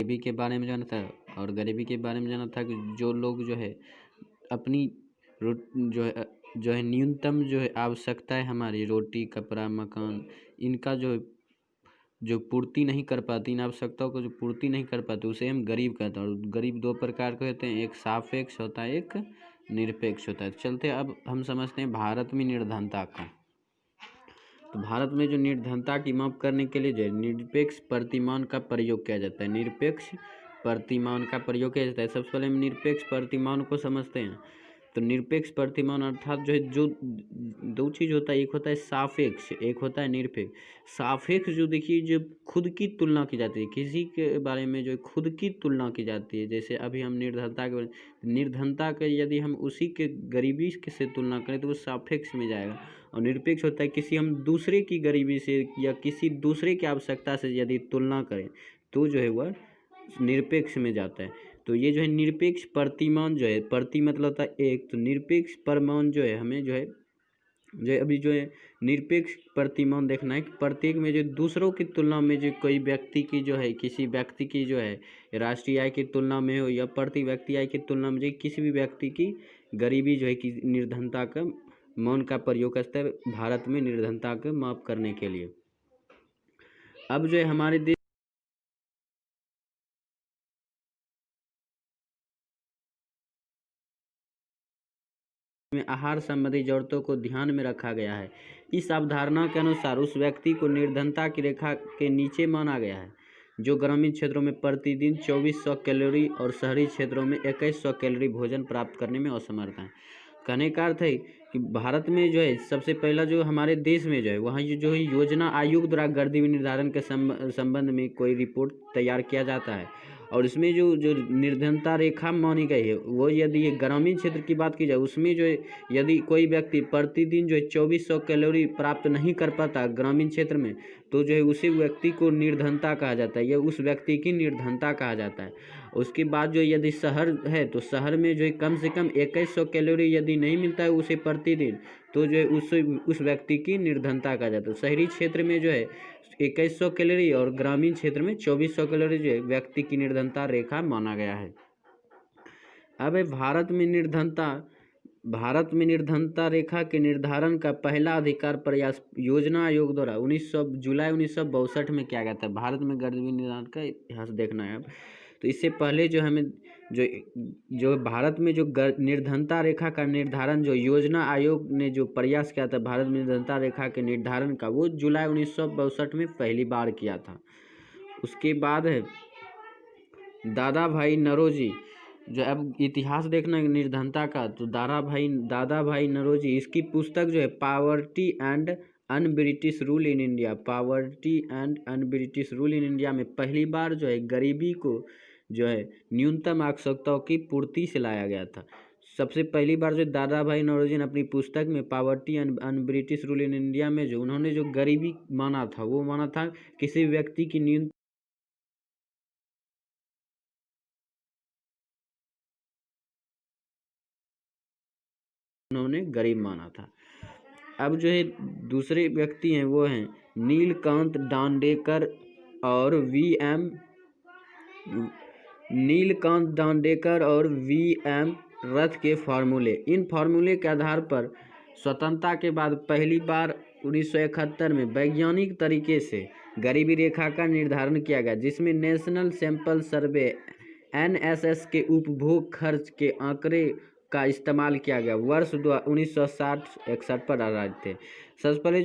गरीबी के बारे में जाना था, और गरीबी के बारे में जाना था कि जो लोग जो है अपनी जो है न्यूनतम जो है आवश्यकता है हमारी, रोटी कपड़ा मकान, इनका जो पूर्ति नहीं कर पाती, इन आवश्यकताओं को जो पूर्ति नहीं कर पाते, उसे हम गरीब कहते हैं। और गरीब दो प्रकार के होते हैं, एक सापेक्ष होता है, एक निरपेक्ष होता है। चलते अब हम समझते हैं भारत में निर्धनता का। तो भारत में जो निर्धनता की माप करने के लिए जो है निरपेक्ष प्रतिमान का प्रयोग किया जाता है। निरपेक्ष प्रतिमान का प्रयोग किया जाता है। सबसे पहले हम निरपेक्ष प्रतिमान को समझते हैं। तो निरपेक्ष प्रतिमान अर्थात जो है जो दो चीज़ होता है, एक होता है सापेक्ष, एक होता है निरपेक्ष। सापेक्ष जो देखिए जो खुद की तुलना की जाती है, किसी के बारे में जो खुद की तुलना की जाती है। जैसे अभी हम निर्धनता के यदि हम उसी के गरीबी से तुलना करें तो वो सापेक्ष में जाएगा। और निरपेक्ष होता है किसी हम दूसरे की गरीबी से या किसी दूसरे की आवश्यकता से यदि तुलना करें तो जो है वह निरपेक्ष में जाता है। तो ये जो है निरपेक्ष प्रतिमान जो है, प्रति मतलब होता है एक, तो निरपेक्ष परिमाण जो है हमें जो है अभी जो है निरपेक्ष प्रतिमान देखना है कि प्रत्येक में जो दूसरों की तुलना में जो कोई व्यक्ति की जो है, किसी व्यक्ति की जो है राष्ट्रीय आय की तुलना में हो या प्रति व्यक्ति आय की तुलना में जो किसी भी व्यक्ति की गरीबी जो है कि निर्धनता का मान का प्रयोग करता है भारत में निर्धनता को माप करने के लिए। अब जो है हमारे देश में आहार संबंधी जरूरतों को ध्यान में रखा गया है। इस अवधारणा के अनुसार उस व्यक्ति को निर्धनता की रेखा के नीचे माना गया है जो ग्रामीण क्षेत्रों में प्रतिदिन 2400 कैलोरी और शहरी क्षेत्रों में 2100 कैलोरी भोजन प्राप्त करने में असमर्थ हैं। कहने का अर्थ है कि भारत में जो है सबसे पहला जो हमारे देश में जो है वहाँ जो है योजना आयोग द्वारा गरीबी निर्धारण के संबंध में कोई रिपोर्ट तैयार किया जाता है। और इसमें जो जो निर्धनता रेखा मानी गई है वो यदि ये ग्रामीण क्षेत्र की बात की जाए उसमें जो है यदि कोई व्यक्ति प्रतिदिन जो है 2400 कैलोरी प्राप्त नहीं कर पाता ग्रामीण क्षेत्र में तो जो है उसी व्यक्ति को निर्धनता कहा जाता है, या उस व्यक्ति की निर्धनता कहा जाता है। उसके बाद जो यदि शहर है तो शहर में जो है कम से कम 2100 कैलोरी यदि नहीं मिलता है उसे प्रतिदिन तो जो है उस व्यक्ति की निर्धनता कहा जाता है। शहरी क्षेत्र में जो है 2100 कैलोरी और ग्रामीण क्षेत्र में 2400 कैलोरी जो है व्यक्ति की निर्धनता रेखा माना गया है। अब भारत में निर्धनता रेखा के निर्धारण का पहला अधिकार प्रयास योजना आयोग द्वारा जुलाई 1962 में किया गया था। भारत में गरीबी निर्धारण का इतिहास देखना है अब। तो इससे पहले जो हमें जो भारत में जो निर्धनता रेखा का निर्धारण जो योजना आयोग ने जो प्रयास किया था भारत में निर्धनता रेखा के निर्धारण का, वो जुलाई 1962 में पहली बार किया था। उसके बाद है दादा भाई नौरोजी, जो अब इतिहास देखना है निर्धनता का, तो दादा भाई नौरोजी इसकी पुस्तक जो है poverty and un British rule in India, poverty and un British rule in India में पहली बार जो है गरीबी को जो है न्यूनतम आवश्यकताओं की पूर्ति से लाया गया था। सबसे पहली बार जो दादा भाई नौरोजी ने अपनी पुस्तक में poverty and un British rule in India में जो उन्होंने जो गरीबी माना था वो माना था किसी व्यक्ति की न्यूनतम उन्होंने गरीब माना था। अब जो है दूसरे व्यक्ति हैं वो हैं नीलकांत दांडेकर और वी.एम. रथ के फार्मूले। इन फार्मूले के आधार पर स्वतंत्रता के बाद पहली बार 1971 में वैज्ञानिक तरीके से गरीबी रेखा का निर्धारण किया गया, जिसमें नेशनल सैंपल सर्वे NSS के उपभोग खर्च के आंकड़े का इस्तेमाल किया गया। वर्ष 1960-61 पर आधारित थे। सबसे पहले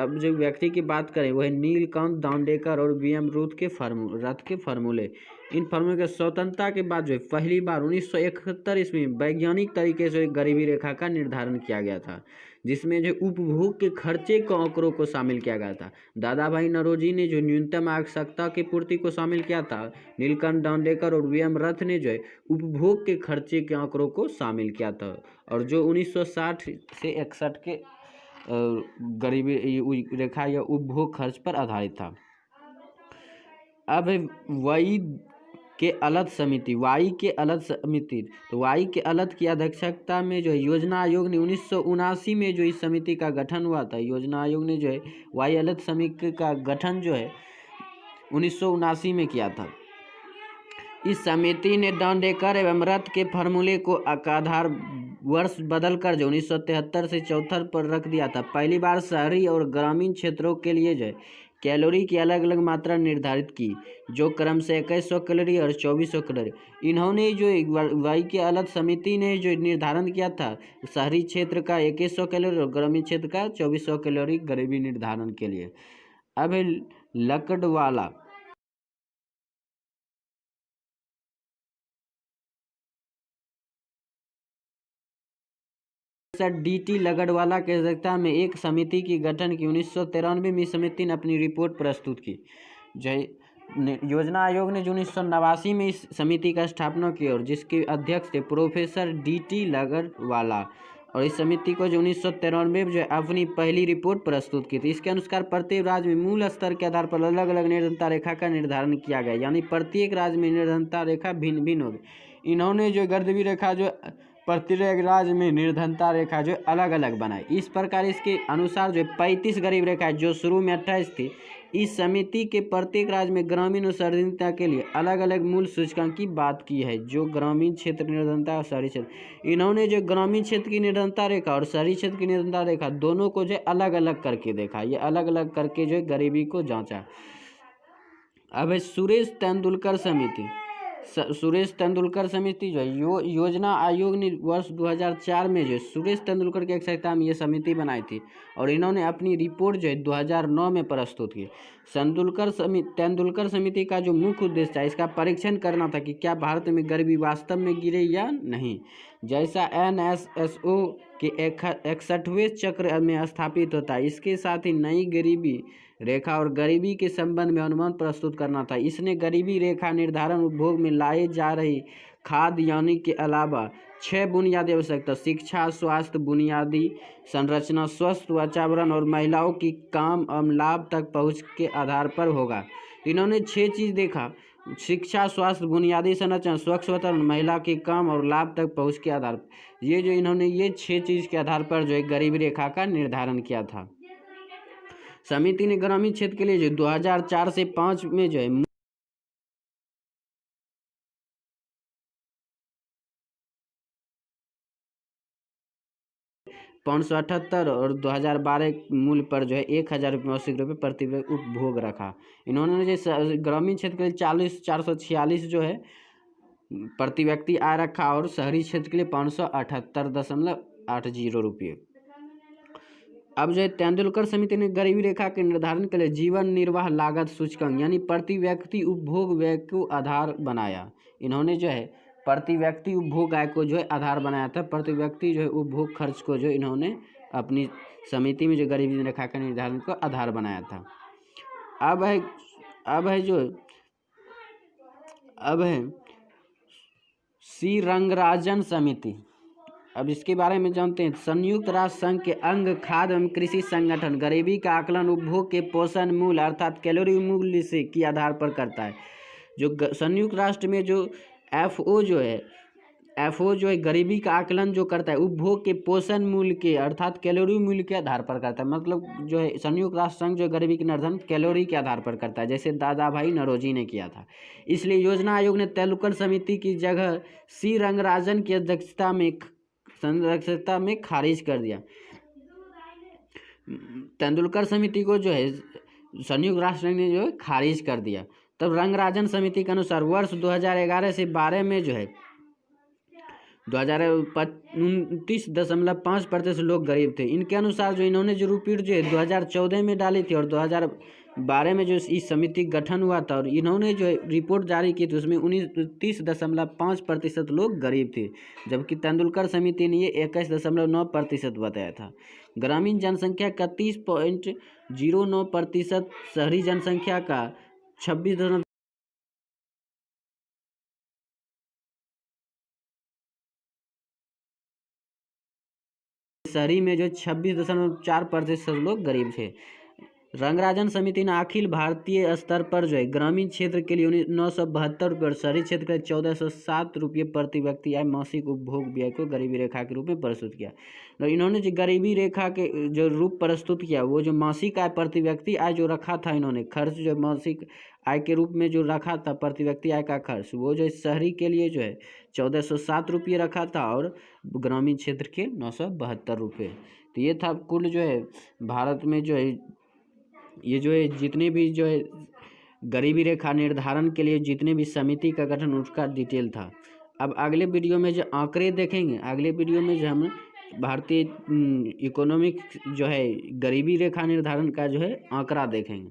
अब जो व्यक्ति की बात करें वो है नीलकांत दांडेकर और वी.एम. रथ के फार्मूले। इन फार्मूले के स्वतंत्रता के बाद जो है पहली बार 1971 ईस्वी में वैज्ञानिक तरीके से गरीबी रेखा का निर्धारण किया गया था, जिसमें जो उपभोग के खर्चे के आंकड़ों को शामिल किया गया था। दादा भाई नौरोजी ने जो न्यूनतम आवश्यकता की पूर्ति को शामिल किया था, नीलकंठ दांडेकर और वी.एम. रथ ने जो है उपभोग के खर्चे के आंकड़ों को शामिल किया था, और जो 1960 से 61 के गरीबी रेखा या उपभोग खर्च पर आधारित था। अब वाई के अलग समिति, तो वाई के अलग की अध्यक्षता में जो है योजना आयोग ने 1979 में जो इस समिति का गठन हुआ था, योजना आयोग ने जो है वाई अलग समिति का गठन जो है 1979 में किया था। इस समिति ने डॉन-डेकर एवं रथ के फॉर्मूले को आधार वर्ष बदलकर जो 1973 से 74 पर रख दिया था। पहली बार शहरी और ग्रामीण क्षेत्रों के लिए जो है कैलोरी की अलग अलग मात्रा निर्धारित की, जो क्रमशः 2100 कैलोरी और 2400 कैलोरी। इन्होंने जो वाई की अलग समिति ने जो निर्धारण किया था शहरी क्षेत्र का 2100 कैलोरी और ग्रामीण क्षेत्र का 2400 कैलोरी गरीबी निर्धारण के लिए। अब है लकड़वाला। डी.टी. लकड़वाला की अध्यक्षता में एक समिति की गठन की। 1993 में समिति ने अपनी रिपोर्ट प्रस्तुत की। योजना आयोग ने जो 1989 में इस समिति का स्थापना की और जिसके अध्यक्ष थे प्रोफेसर डी.टी. लकड़वाला, और इस समिति को जो 1993 में जो अपनी पहली रिपोर्ट प्रस्तुत की थी। इसके अनुसार प्रत्येक राज्य में मूल स्तर के आधार पर अलग अलग निर्धनता रेखा का निर्धारण किया गया, यानी प्रत्येक राज्य में निर्धनता रेखा भिन्न भिन्न होगी। इन्होंने जो गरीबी रेखा जो प्रत्येक राज्य में निर्धनता रेखा जो अलग अलग बनाई। इस प्रकार इसके अनुसार जो 35 गरीब रेखा जो शुरू में 28 थी, इस समिति के प्रत्येक राज्य में ग्रामीण और शहरी निर्धनता के लिए अलग अलग मूल सूचकांक की बात की है, जो ग्रामीण क्षेत्र निर्धनता और शहरी क्षेत्र। इन्होंने जो ग्रामीण क्षेत्र की निर्धनता रेखा और शहरी क्षेत्र की निर्धनता रेखा दोनों को जो अलग अलग करके देखा, ये अलग अलग करके जो गरीबी को जांचा। अब है सुरेश तेंदुलकर समिति। सुरेश तेंदुलकर समिति जो है योजना आयोग ने वर्ष 2004 में जो सुरेश तेंदुलकर की अध्यक्षता में ये समिति बनाई थी और इन्होंने अपनी रिपोर्ट जो है 2009 में प्रस्तुत की। तेंदुलकर समिति का जो मुख्य उद्देश्य था, इसका परीक्षण करना था कि क्या भारत में गरीबी वास्तव में गिरे या नहीं, जैसा NSSO के 61वें चक्र में स्थापित होता है। इसके साथ ही नई गरीबी रेखा और गरीबी के संबंध में अनुमान प्रस्तुत करना था। इसने गरीबी रेखा निर्धारण उपभोग में लाए जा रही खाद्य यानी के अलावा 6 बुनियादी आवश्यकता शिक्षा, स्वास्थ्य, बुनियादी संरचना, स्वस्थ वातावरण और महिलाओं की काम एवं लाभ तक पहुँच के आधार पर होगा। इन्होंने 6 चीज़ देखा: शिक्षा, स्वास्थ्य, बुनियादी संरचना, स्वच्छ वातावरण, महिला के काम और लाभ तक पहुँच के आधार पर। ये जो इन्होंने ये 6 चीज़ के आधार पर जो है गरीबी रेखा का निर्धारण किया था। समिति ने ग्रामीण क्षेत्र के लिए जो 2004 से 5 में जो है 578 और 2012 मूल्य पर जो है 1000 मासिक रुपये प्रति व्यक्ति उपभोग रखा। इन्होंने जो ग्रामीण क्षेत्र के लिए 446 जो है प्रति व्यक्ति आय रखा और शहरी क्षेत्र के लिए 578.80 रुपये। अब जो है तेंदुलकर समिति ने गरीबी रेखा के निर्धारण के लिए जीवन निर्वाह लागत सूचकांक यानी प्रति व्यक्ति उपभोग व्यय को आधार बनाया। इन्होंने जो है प्रति व्यक्ति उपभोग आय को जो है आधार बनाया था। प्रति व्यक्ति जो है उपभोग खर्च को जो इन्होंने अपनी समिति में जो गरीबी रेखा के निर्धारण को आधार बनाया था। अब है सी रंगराजन समिति। अब इसके बारे में जानते हैं। संयुक्त राष्ट्र संघ के अंग खाद्य एवं कृषि संगठन गरीबी का आकलन उपभोग के पोषण मूल्य अर्थात कैलोरी मूल्य से के आधार पर करता है। जो संयुक्त राष्ट्र में जो FO जो है गरीबी का आकलन जो करता है उपभोग के पोषण मूल्य के अर्थात कैलोरी मूल्य के आधार पर करता है। मतलब जो है संयुक्त राष्ट्र संघ जो गरीबी के निर्धारण कैलोरी के आधार पर करता है, जैसे दादा भाई नौरोजी ने किया था। इसलिए योजना आयोग ने तेंदुलकर समिति की जगह सी रंगराजन की अध्यक्षता में खारिज कर दिया। तेंदुलकर समिति को जो है संयुक्त राष्ट्र ने जो है खारिज कर दिया। तब रंगराजन समिति के अनुसार वर्ष 2011 से 12 में जो है 29.5% लोग गरीब थे। इनके अनुसार जो इन्होंने जो रिपोर्ट जो है 2014 में डाली थी और 2012 में जो इस समिति गठन हुआ था और इन्होंने जो रिपोर्ट जारी की थी उसमें 29.5% लोग गरीब थे, जबकि तेंदुलकर समिति ने ये 21.9% बताया था। ग्रामीण जनसंख्या का 30.09%, शहरी जनसंख्या का 26 शहरी में जो 26.4% लोग गरीब थे। रंगराजन समिति ने अखिल भारतीय स्तर पर जो है ग्रामीण क्षेत्र के लिए 972 रुपये और शहरी क्षेत्र के लिए 1407 रुपये प्रति व्यक्ति आय मासिक उपभोग व्यय को गरीबी रेखा के रूप में प्रस्तुत किया। तो इन्होंने जो गरीबी रेखा के जो रूप प्रस्तुत किया वो जो मासिक आय प्रति व्यक्ति आय जो रखा था, इन्होंने खर्च जो मासिक आय के रूप में जो रखा था प्रति व्यक्ति आय का खर्च, वो जो है शहरी के लिए जो है 1407 रुपये रखा था और ग्रामीण क्षेत्र के 972 रुपये। तो ये था कुल जो है भारत में जो है ये जो है जितने भी जो है गरीबी रेखा निर्धारण के लिए जितने भी समिति का गठन उसका डिटेल था। अब अगले वीडियो में जो आंकड़े देखेंगे, अगले वीडियो में जो हम भारतीय इकोनॉमिक जो है गरीबी रेखा निर्धारण का जो है आंकड़ा देखेंगे।